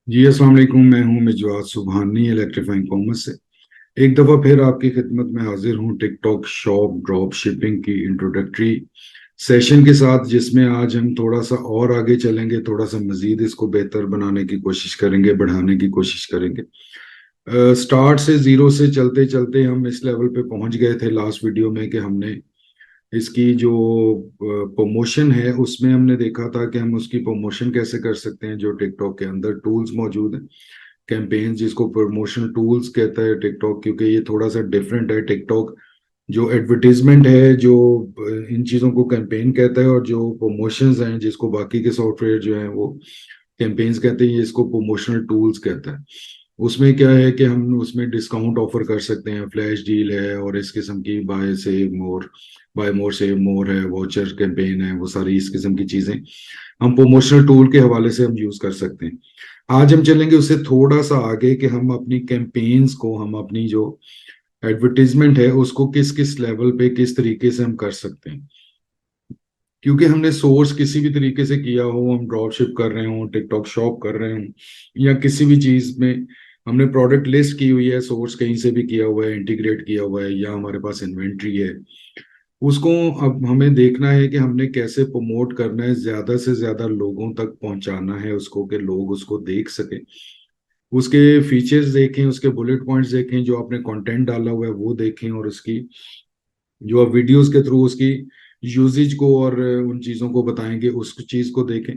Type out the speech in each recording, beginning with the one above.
जी अस्सलाम वालेकुम। मैं हूं मिजवात सुबहानी इलेक्ट्रीफाइंग कॉमर्स से। एक दफ़ा फिर आपकी खिदमत में हाजिर हूं टिकटॉक शॉप ड्रॉप शिपिंग की इंट्रोडक्टरी सेशन के साथ, जिसमें आज हम थोड़ा सा और आगे चलेंगे, थोड़ा सा मजीद इसको बेहतर बनाने की कोशिश करेंगे, बढ़ाने की कोशिश करेंगे। स्टार्ट से ज़ीरो से चलते चलते हम इस लेवल पे पहुंच गए थे लास्ट वीडियो में कि हमने इसकी जो प्रमोशन है उसमें हमने देखा था कि हम उसकी प्रमोशन कैसे कर सकते हैं। जो टिकटॉक के अंदर टूल्स मौजूद हैं, कैंपेन जिसको प्रमोशन टूल्स कहता है टिकटॉक, क्योंकि ये थोड़ा सा डिफरेंट है। टिकटॉक जो एडवर्टीजमेंट है, जो इन चीज़ों को कैंपेन कहता है, और जो प्रमोशंस हैं जिसको बाकी के सॉफ्टवेयर जो हैं वो कैंपेन्स कहते हैं, ये इसको प्रमोशनल टूल्स कहता है। उसमें क्या है कि हम उसमें डिस्काउंट ऑफर कर सकते हैं, फ्लैश डील है और इस किस्म की बाय मोर सेव मोर है, वाउचर कैंपेन है, वो सारी इस किस्म की चीजें हम प्रमोशनल टूल के हवाले से हम यूज कर सकते हैं। आज हम चलेंगे उससे थोड़ा सा आगे कि हम अपनी कैंपेन्स को, हम अपनी जो एडवर्टीजमेंट है उसको किस किस लेवल पे किस तरीके से हम कर सकते हैं। क्योंकि हमने सोर्स किसी भी तरीके से किया हो, हम ड्रॉप शिप कर रहे हो, टिकटॉक शॉप कर रहे हो, या किसी भी चीज में हमने प्रोडक्ट लिस्ट की हुई है, सोर्स कहीं से भी किया हुआ है, इंटीग्रेट किया हुआ है, या हमारे पास इन्वेंट्री है, उसको अब हमें देखना है कि हमने कैसे प्रमोट करना है, ज्यादा से ज्यादा लोगों तक पहुंचाना है उसको, कि लोग उसको देख सके, उसके फीचर्स देखें, उसके बुलेट पॉइंट्स देखें, जो आपने कंटेंट डाला हुआ है वो देखें, और उसकी जो आप वीडियोस के थ्रू उसकी यूजेज को और उन चीज़ों को बताएंगे, उस चीज़ को देखें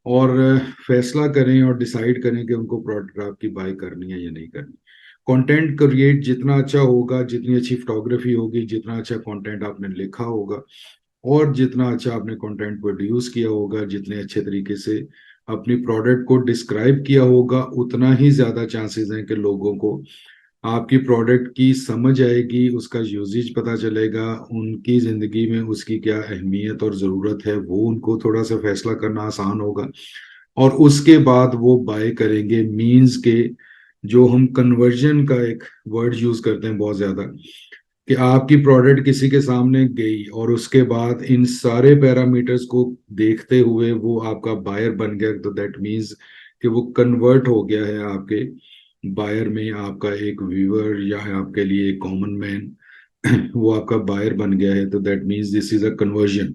और फैसला करें और डिसाइड करें कि उनको प्रोडक्ट आपकी बाय करनी है या नहीं करनी। कंटेंट क्रिएट जितना अच्छा होगा, जितनी अच्छी फोटोग्राफी होगी, जितना अच्छा कंटेंट आपने लिखा होगा, और जितना अच्छा आपने कंटेंट प्रोड्यूस किया होगा, जितने अच्छे तरीके से अपनी प्रोडक्ट को डिस्क्राइब किया होगा, उतना ही ज्यादा चांसेस हैं कि लोगों को आपकी प्रोडक्ट की समझ आएगी, उसका यूजेज पता चलेगा, उनकी जिंदगी में उसकी क्या अहमियत और ज़रूरत है, वो उनको थोड़ा सा फैसला करना आसान होगा, और उसके बाद वो बाय करेंगे। मींस के जो हम कन्वर्जन का एक वर्ड यूज करते हैं बहुत ज्यादा, कि आपकी प्रोडक्ट किसी के सामने गई और उसके बाद इन सारे पैरामीटर्स को देखते हुए वो आपका बायर बन गया, तो दैट मीन्स कि वो कन्वर्ट हो गया है आपके बायर में, आपका एक व्यूअर या आपके लिए एक कॉमन मैन वो आपका बायर बन गया है, तो that means this is a conversion.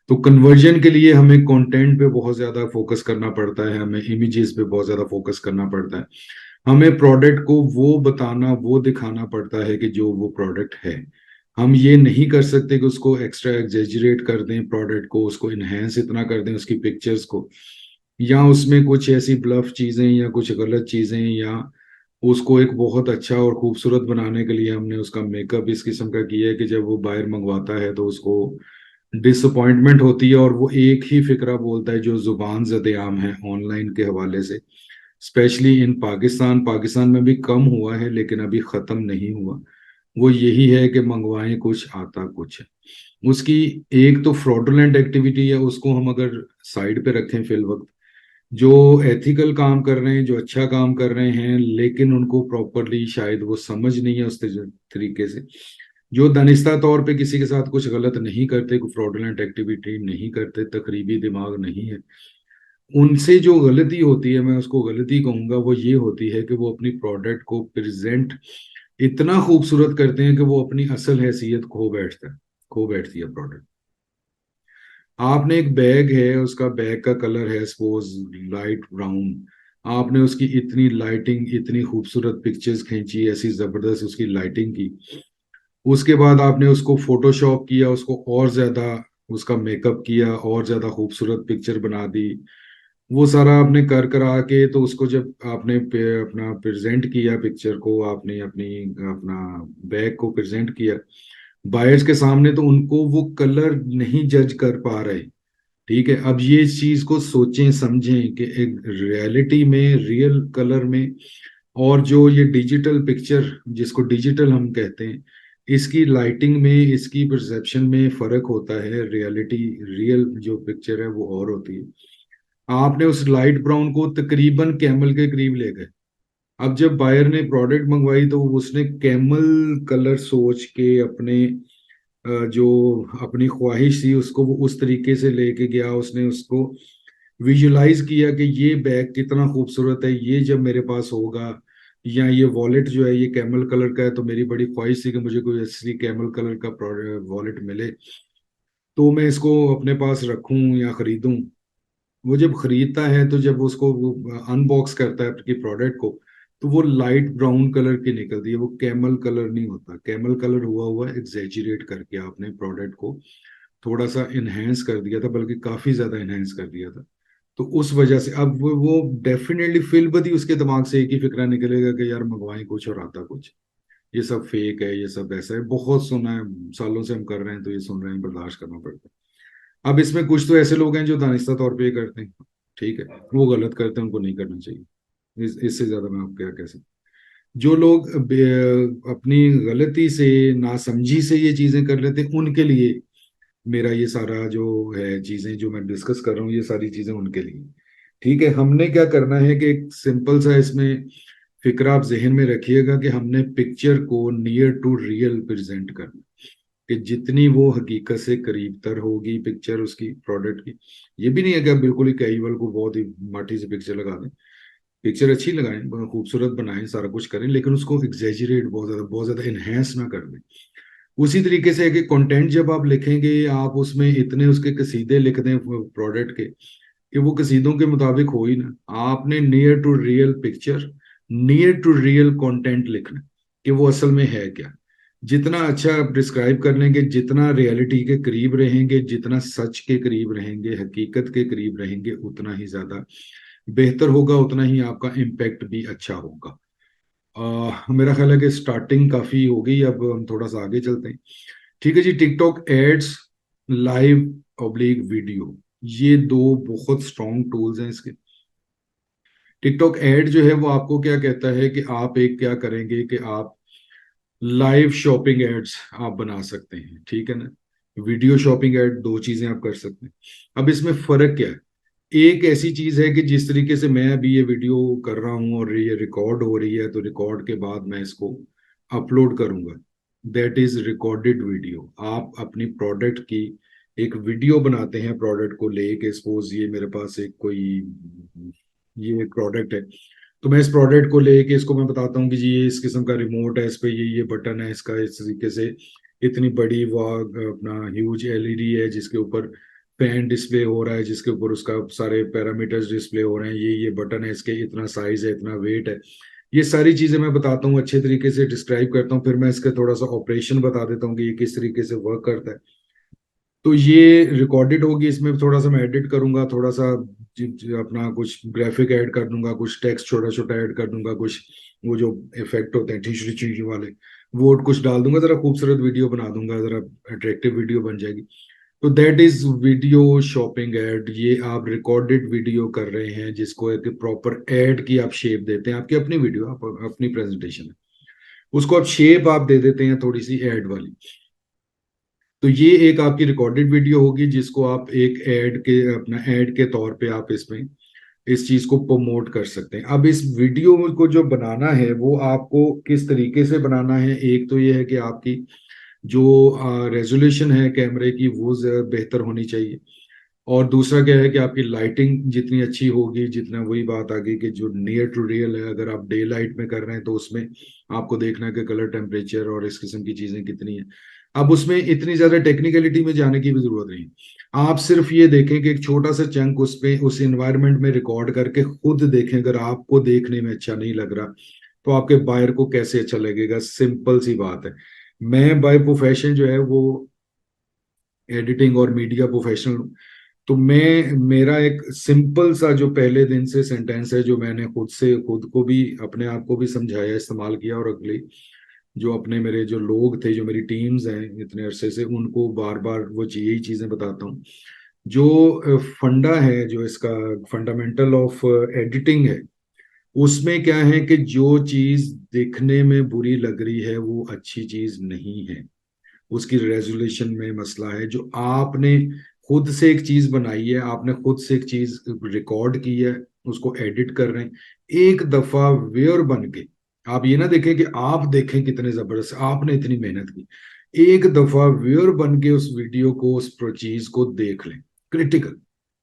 तो कन्वर्जन के लिए हमें कंटेंट पे बहुत ज्यादा फोकस करना पड़ता है, हमें इमेजेस पे बहुत ज्यादा फोकस करना पड़ता है, हमें प्रोडक्ट को वो बताना, वो दिखाना पड़ता है कि जो वो प्रोडक्ट है। हम ये नहीं कर सकते कि उसको एक्स्ट्रा एग्जेजरेट कर दें प्रोडक्ट को, उसको इनहेंस इतना कर दें उसकी पिक्चर्स को, या उसमें कुछ ऐसी ब्लफ चीजें या कुछ गलत चीजें, या उसको एक बहुत अच्छा और खूबसूरत बनाने के लिए हमने उसका मेकअप इस किस्म का किया है कि जब वो बाहर मंगवाता है तो उसको डिसअपॉइंटमेंट होती है, और वो एक ही फिक्रा बोलता है जो जुबान ज़द-ए-आम है ऑनलाइन के हवाले से, स्पेशली इन पाकिस्तान। पाकिस्तान में भी कम हुआ है लेकिन अभी ख़त्म नहीं हुआ। वो यही है कि मंगवाएं कुछ आता कुछ है। उसकी एक तो फ्रॉडुलेंट एक्टिविटी है, उसको हम अगर साइड पे रखें फिल वक्त, जो एथिकल काम कर रहे हैं, जो अच्छा काम कर रहे हैं, लेकिन उनको प्रॉपरली शायद वो समझ नहीं है उस तरीके से, जो दानिस्ता तौर पे किसी के साथ कुछ गलत नहीं करते, कोई फ्रॉडुलेंट एक्टिविटी नहीं करते, तकरीबी दिमाग नहीं है, उनसे जो गलती होती है, मैं उसको गलती कहूंगा, वो ये होती है कि वो अपनी प्रोडक्ट को प्रेजेंट इतना खूबसूरत करते हैं कि वो अपनी असल हैसियत खो बैठती है प्रोडक्ट। आपने एक बैग है, उसका बैग का कलर है सपोज लाइट ब्राउन, आपने उसकी इतनी लाइटिंग, इतनी खूबसूरत पिक्चर्स खींची, ऐसी जबरदस्त उसकी लाइटिंग की, उसके बाद आपने उसको फोटोशॉप किया, उसको और ज्यादा उसका मेकअप किया, और ज्यादा खूबसूरत पिक्चर बना दी, वो सारा आपने कर करा के, तो उसको जब आपने अपना प्रेजेंट किया, पिक्चर को आपने अपनी अपना बैग को प्रेजेंट किया बायर्स के सामने, तो उनको वो कलर नहीं जज कर पा रहे। ठीक है, अब ये इस चीज को सोचें समझें कि एक रियलिटी में, रियल कलर में, और जो ये डिजिटल पिक्चर जिसको डिजिटल हम कहते हैं, इसकी लाइटिंग में, इसकी परसेप्शन में फर्क होता है। रियलिटी, रियल जो पिक्चर है वो और होती है। आपने उस लाइट ब्राउन को तकरीबन कैमल के करीब ले गए। अब जब बायर ने प्रोडक्ट मंगवाई तो उसने कैमल कलर सोच के अपने जो अपनी ख्वाहिश थी उसको वो उस तरीके से लेके गया, उसने उसको विजुलाइज किया कि ये बैग कितना खूबसूरत है, ये जब मेरे पास होगा, या ये वॉलेट जो है ये कैमल कलर का है, तो मेरी बड़ी ख्वाहिश थी कि मुझे कोई असली कैमल कलर का वॉलेट मिले, तो मैं इसको अपने पास रखूं या खरीदूं। वो जब खरीदता है तो जब उसको वो अनबॉक्स करता है आपकी प्रोडक्ट को, तो वो लाइट ब्राउन कलर की निकलती है, वो कैमल कलर नहीं होता। कैमल कलर हुआ हुआ एग्जैजरेट करके आपने प्रोडक्ट को थोड़ा सा इनहेंस कर दिया था, बल्कि काफी ज्यादा इनहेंस कर दिया था। तो उस वजह से अब वो डेफिनेटली फिल बदी उसके दिमाग से एक ही फिक्रा निकलेगा कि यार मंगवाएं कुछ और आता कुछ, ये सब फेक है, ये सब ऐसा है। बहुत सुना है, सालों से हम कर रहे हैं, तो ये सुन रहे हैं, बर्दाश्त करना पड़ता है। अब इसमें कुछ तो ऐसे लोग हैं जो दानिस्ता तौर पे ये करते हैं, ठीक है, वो गलत करते हैं, उनको नहीं करना चाहिए। इससे ज्यादा मैं आपको क्या कह सकता। जो लोग अपनी गलती से, नासमझी से ये चीजें कर लेते हैं, उनके लिए मेरा ये सारा जो है चीजें जो मैं डिस्कस कर रहा हूँ, ये सारी चीजें उनके लिए। ठीक है, हमने क्या करना है कि एक सिंपल सा इसमें फिक्रा आप जहन में रखिएगा कि हमने पिक्चर को नियर टू रियल प्रेजेंट करना, कि जितनी वो हकीकत से करीब तर होगी पिक्चर उसकी प्रोडक्ट की। ये भी नहीं है कि आप बिल्कुल ही कैजुअल को बहुत ही माटी से पिक्चर लगा दें। पिक्चर अच्छी लगाएं, बहुत खूबसूरत बनाएं, सारा कुछ करें, लेकिन उसको एग्जैजरेट बहुत ज्यादा इनहेंस ना कर दें। उसी तरीके से है कि कंटेंट जब आप लिखेंगे, आप उसमें इतने उसके कसीदे लिख दें प्रोडक्ट के कि वो कसीदों के मुताबिक हो ही ना। आपने near to real picture, near to real content लिखना, कि वो असल में है क्या। जितना अच्छा आप डिस्क्राइब कर लेंगे, जितना रियलिटी के करीब रहेंगे, जितना सच के करीब रहेंगे, हकीकत के करीब रहेंगे, उतना ही ज्यादा बेहतर होगा, उतना ही आपका इम्पैक्ट भी अच्छा होगा। मेरा ख्याल है कि स्टार्टिंग काफी हो गई, अब हम थोड़ा सा आगे चलते हैं। ठीक है जी, TikTok ads, live oblique video, ये दो बहुत स्ट्रॉन्ग टूल्स हैं इसके। टिकटॉक एड जो है वो आपको क्या कहता है कि आप एक क्या करेंगे कि आप लाइव शॉपिंग एड्स आप बना सकते हैं, ठीक है ना। वीडियो शॉपिंग एड, दो चीजें आप कर सकते हैं। अब इसमें फर्क क्या है? एक ऐसी चीज है कि जिस तरीके से मैं अभी ये वीडियो कर रहा हूं और ये रिकॉर्ड हो रही है, तो रिकॉर्ड के बाद मैं इसको अपलोड करूंगा, दैट इज रिकॉर्डेड वीडियो। आप अपनी प्रोडक्ट की एक वीडियो बनाते हैं, प्रोडक्ट को लेके, सपोज ये मेरे पास एक कोई ये एक प्रोडक्ट है, तो मैं इस प्रोडक्ट को लेके इसको मैं बताता हूँ कि जी ये इस किस्म का रिमोट है, इस पे ये बटन है, इसका इस तरीके से इतनी बड़ी वो अपना ह्यूज एलईडी है जिसके ऊपर फैन डिस्प्ले हो रहा है, जिसके ऊपर उसका सारे पैरामीटर्स डिस्प्ले हो रहे हैं, ये बटन है, इसके इतना साइज है, इतना वेट है। ये सारी चीजें मैं बताता हूँ, अच्छे तरीके से डिस्क्राइब करता हूँ, फिर मैं इसका थोड़ा सा ऑपरेशन बता देता हूँ कि ये किस तरीके से वर्क करता है। तो ये रिकॉर्डेड होगी, इसमें थोड़ा सा मैं एडिट करूंगा, थोड़ा सा अपना कुछ ग्राफिक ऐड कर दूंगा, कुछ टेक्स्ट छोटा छोटा ऐड कर दूंगा, कुछ वो जो इफेक्ट होते हैं टीचरी चीची वाले, वो कुछ डाल दूंगा, जरा खूबसूरत वीडियो बना दूंगा, जरा अट्रैक्टिव वीडियो बन जाएगी। तो that is video shopping ad. ये आप रिकॉर्डेड वीडियो कर रहे हैं जिसको एक प्रॉपर एड की आप शेप देते हैं, आपकी अपनी वीडियो, आप अपनी प्रेजेंटेशन है, उसको आप शेप आप दे देते हैं थोड़ी सी एड वाली। तो ये एक आपकी रिकॉर्डेड वीडियो होगी जिसको आप एक ऐड के, अपना ऐड के तौर पे आप इसमें इस चीज को प्रमोट कर सकते हैं। अब इस वीडियो को जो बनाना है वो आपको किस तरीके से बनाना है, एक तो ये है कि आपकी जो रेजोल्यूशन है कैमरे की वो बेहतर होनी चाहिए, और दूसरा क्या है कि आपकी लाइटिंग जितनी अच्छी होगी, जितना, वही बात आ गई कि जो नियर टू रियल है, अगर आप डे लाइट में कर रहे हैं तो उसमें आपको देखना है कि कलर टेम्परेचर और इस किस्म की चीजें कितनी है। अब उसमें इतनी ज्यादा टेक्निकलिटी में जाने की भी जरूरत नहीं। आप सिर्फ ये देखें कि एक छोटा सा चंक उस पे उस इन्वायरमेंट में रिकॉर्ड करके खुद देखें, अगर आपको देखने में अच्छा नहीं लग रहा तो आपके बायर को कैसे अच्छा लगेगा। सिंपल सी बात है। मैं बाय प्रोफेशन जो है वो एडिटिंग और मीडिया प्रोफेशनल, तो मैं, मेरा एक सिंपल सा जो पहले दिन से सेंटेंस है जो मैंने खुद से खुद को भी अपने आप को भी समझाया, इस्तेमाल किया, और अगले जो अपने मेरे जो लोग थे, जो मेरी टीम्स हैं इतने अरसे से, उनको बार बार वो यही चीजें बताता हूँ। जो फंडा है, जो इसका फंडामेंटल ऑफ एडिटिंग है, उसमें क्या है कि जो चीज देखने में बुरी लग रही है वो अच्छी चीज नहीं है, उसकी रेजोल्यूशन में मसला है। जो आपने खुद से एक चीज बनाई है, आपने खुद से एक चीज रिकॉर्ड की है, उसको एडिट कर रहे हैं, एक दफा वेयर बन के, आप ये ना देखें कि आप देखें कितने जबरदस्त आपने इतनी मेहनत की, एक दफा वेयर बन के उस वीडियो को, उस चीज को देख लें, क्रिटिकल।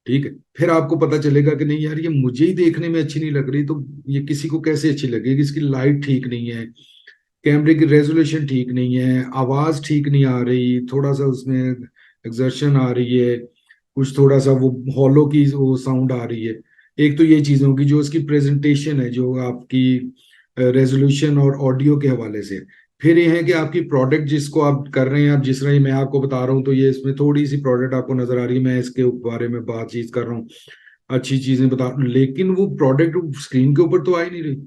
ठीक है, फिर आपको पता चलेगा कि नहीं यार, ये मुझे ही देखने में अच्छी नहीं लग रही, तो ये किसी को कैसे अच्छी लगेगी। इसकी लाइट ठीक नहीं है, कैमरे की रेजोल्यूशन ठीक नहीं है, आवाज ठीक नहीं आ रही, थोड़ा सा उसमें एक्सर्शन आ रही है, कुछ थोड़ा सा वो हॉलो की वो साउंड आ रही है। एक तो ये चीजें होगी, जो उसकी प्रेजेंटेशन है, जो आपकी रेजोल्यूशन और ऑडियो के हवाले से। फिर ये है कि आपकी प्रोडक्ट जिसको आप कर रहे हैं, आप जिस तरह मैं आपको बता रहा हूँ, तो ये इसमें थोड़ी सी प्रोडक्ट आपको नजर आ रही है, मैं इसके बारे में बातचीत कर रहा हूँ, अच्छी चीजें बता, लेकिन वो प्रोडक्ट स्क्रीन के ऊपर तो आ ही नहीं रही।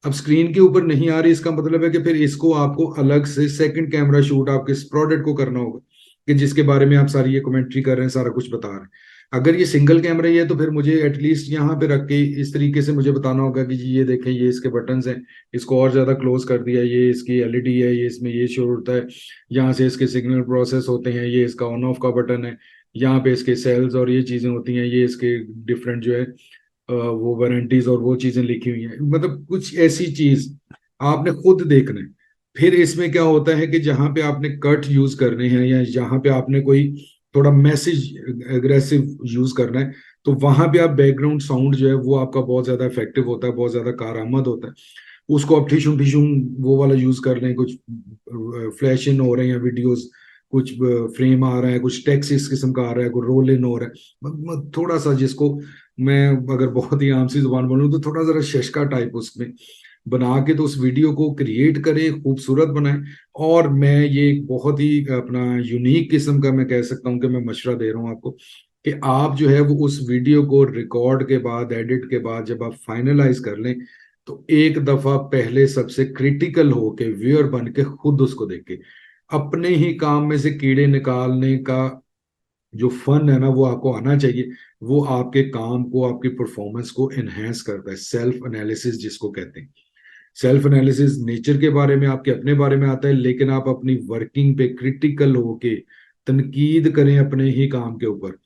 अब स्क्रीन के ऊपर नहीं आ रही, इसका मतलब है कि फिर इसको आपको अलग से सेकंड कैमरा शूट आपके इस प्रोडक्ट को करना होगा, कि जिसके बारे में आप सारी ये कमेंट्री कर रहे हैं, सारा कुछ बता रहे हैं। अगर ये सिंगल कैमरा ही है, तो फिर मुझे एटलीस्ट यहाँ पे रख के इस तरीके से मुझे बताना होगा कि जी ये देखें, ये इसके बटन्स हैं, इसको और ज्यादा क्लोज कर दिया, ये इसकी एलईडी है, ये इसमें ये शो होता है, यहाँ से इसके सिग्नल प्रोसेस होते हैं, ये इसका ऑन ऑफ का बटन है, यहाँ पे इसके सेल्स और ये चीजें होती हैं, ये इसके डिफरेंट जो है वो वारंटीज और वो चीजें लिखी हुई हैं, मतलब कुछ ऐसी चीज आपने खुद देखना है। फिर इसमें क्या होता है कि जहां पे आपने कट यूज करने हैं, या जहां पे आपने कोई थोड़ा मैसेज एग्रेसिव यूज करना है, तो वहां पे आप बैकग्राउंड साउंड जो है वो आपका बहुत ज्यादा इफेक्टिव होता है, बहुत ज्यादा कारआमद होता है। उसको आप ठिशुम ठिशुम वो वाला यूज कर लें, कुछ फ्लैश इन हो रहे हैं वीडियोस, कुछ फ्रेम आ रहा है, कुछ टेक्स्ट इस किस्म का आ रहा है, कुछ रोल इन हो रहा है, थोड़ा सा जिसको मैं अगर बहुत ही आम सी जुबान बोलूँ, तो थोड़ा जरा शशका टाइप उसमें बना के तो उस वीडियो को क्रिएट करें, खूबसूरत बनाएं। और मैं ये एक बहुत ही अपना यूनिक किस्म का मैं कह सकता हूँ कि मैं मशवरा दे रहा हूँ आपको, कि आप जो है वो उस वीडियो को रिकॉर्ड के बाद, एडिट के बाद जब आप फाइनलाइज कर लें, तो एक दफा पहले सबसे क्रिटिकल होके व्यूअर बन के खुद उसको देखे। अपने ही काम में से कीड़े निकालने का जो फन है ना, वो आपको आना चाहिए। वो आपके काम को, आपकी परफॉर्मेंस को एनहेंस करता है, सेल्फ एनालिसिस जिसको कहते हैं। सेल्फ एनालिसिस नेचर के बारे में, आपके अपने बारे में आता है, लेकिन आप अपनी वर्किंग पे क्रिटिकल होके तनकीद करें अपने ही काम के ऊपर।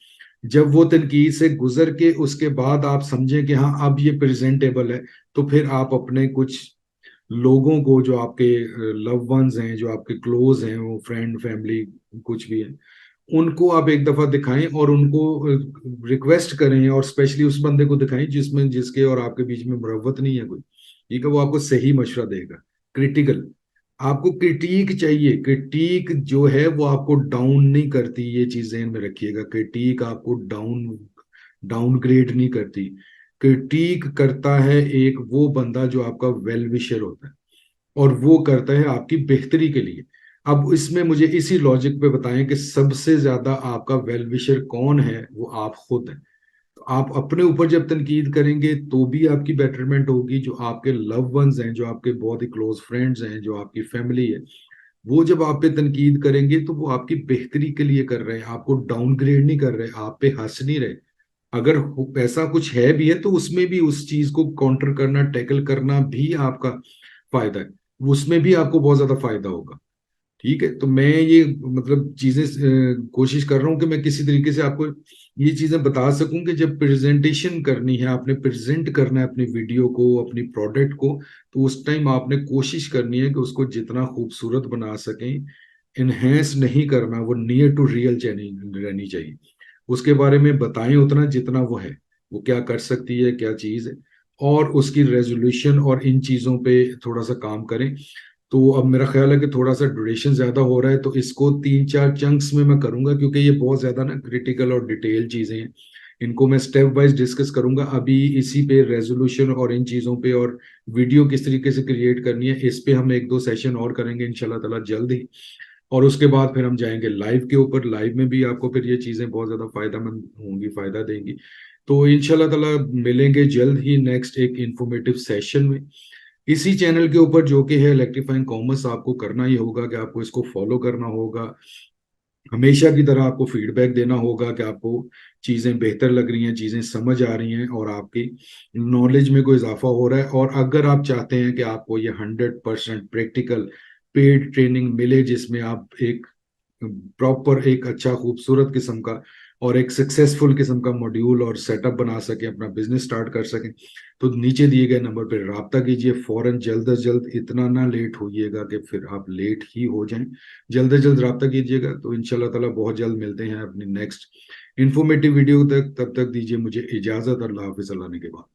जब वो तनकीद से गुजर के उसके बाद आप समझें कि हाँ अब ये प्रेजेंटेबल है, तो फिर आप अपने कुछ लोगों को, जो आपके लव वंस हैं, जो आपके क्लोज हैं, वो फ्रेंड फैमिली कुछ भी है, उनको आप एक दफा दिखाएं और उनको रिक्वेस्ट करें, और स्पेशली उस बंदे को दिखाएं जिसमें जिसके और आपके बीच में मुरव्वत नहीं है कोई। ठीक है, वो आपको सही मशवरा देगा। क्रिटिकल, आपको क्रिटिक चाहिए। क्रिटिक जो है वो आपको डाउन नहीं करती, ये चीज ध्यान में रखिएगा। क्रिटिक आपको डाउनग्रेड नहीं करती। क्रिटिक करता है एक वो बंदा जो आपका वेल विशर होता है, और वो करता है आपकी बेहतरी के लिए। अब इसमें मुझे इसी लॉजिक पे बताएं कि सबसे ज्यादा आपका वेल विशर कौन है, वो आप खुद हैं। तो आप अपने ऊपर जब तनकीद करेंगे तो भी आपकी बेटरमेंट होगी। जो आपके लव वंस हैं, जो आपके बहुत ही क्लोज फ्रेंड्स हैं, जो आपकी फैमिली है, वो जब आप पे तनकीद करेंगे तो वो आपकी बेहतरी के लिए कर रहे हैं, आपको डाउनग्रेड नहीं कर रहे, आप पे हंस नहीं रहे। अगर ऐसा कुछ है भी है, तो उसमें भी उस चीज को काउंटर करना, टैकल करना भी आपका फायदा है, उसमें भी आपको बहुत ज्यादा फायदा होगा। ठीक है, तो मैं ये मतलब चीजें कोशिश कर रहा हूँ कि मैं किसी तरीके से आपको ये चीजें बता सकूं कि जब प्रेजेंटेशन करनी है, आपने प्रेजेंट करना है अपनी वीडियो को, अपनी प्रोडक्ट को, तो उस टाइम आपने कोशिश करनी है कि उसको जितना खूबसूरत बना सकें। इनहेंस नहीं करना, वो नियर टू रियल रहनी चाहिए। उसके बारे में बताएं उतना जितना वो है, वो क्या कर सकती है, क्या चीज है, और उसकी रेजोल्यूशन और इन चीजों पे थोड़ा सा काम करें। तो अब मेरा ख्याल है कि थोड़ा सा ड्यूरेशन ज्यादा हो रहा है, तो इसको 3-4 चंक्स में मैं करूंगा, क्योंकि ये बहुत ज्यादा ना क्रिटिकल और डिटेल चीजें हैं। इनको मैं स्टेप वाइज डिस्कस करूंगा। अभी इसी पे रेजोल्यूशन और इन चीजों पे, और वीडियो किस तरीके से क्रिएट करनी है, इस पे हम 1-2 सेशन और करेंगे इंशाल्लाह ताला जल्द ही। और उसके बाद फिर हम जाएंगे लाइव के ऊपर। लाइव में भी आपको फिर ये चीजें बहुत ज्यादा फायदेमंद होंगी, फायदा देंगी। तो इंशाल्लाह ताला मिलेंगे जल्द ही नेक्स्ट एक इंफॉर्मेटिव सेशन में, इसी चैनल के ऊपर, जो कि है इलेक्ट्रीफाइंग कॉमर्स। आपको करना ही होगा कि आपको इसको फॉलो करना होगा, हमेशा की तरह आपको फीडबैक देना होगा कि आपको चीजें बेहतर लग रही हैं, चीजें समझ आ रही हैं, और आपकी नॉलेज में कोई इजाफा हो रहा है। और अगर आप चाहते हैं कि आपको ये 100% प्रैक्टिकल पेड ट्रेनिंग मिले, जिसमें आप एक प्रॉपर, एक अच्छा खूबसूरत किस्म का और एक सक्सेसफुल किस्म का मॉड्यूल और सेटअप बना सकें, अपना बिजनेस स्टार्ट कर सकें, तो नीचे दिए गए नंबर पर राब्ता कीजिए फौरन, जल्द अज जल्द। इतना ना लेट होइएगा कि फिर आप लेट ही हो जाएं। जल्द अज जल्द राब्ता कीजिएगा। तो इंशाल्लाह ताला बहुत जल्द मिलते हैं अपनी नेक्स्ट इंफॉर्मेटिव वीडियो तक, तब तक दीजिए मुझे इजाजत। अल्लाह हाफिज, अल्लाह ने के बाद।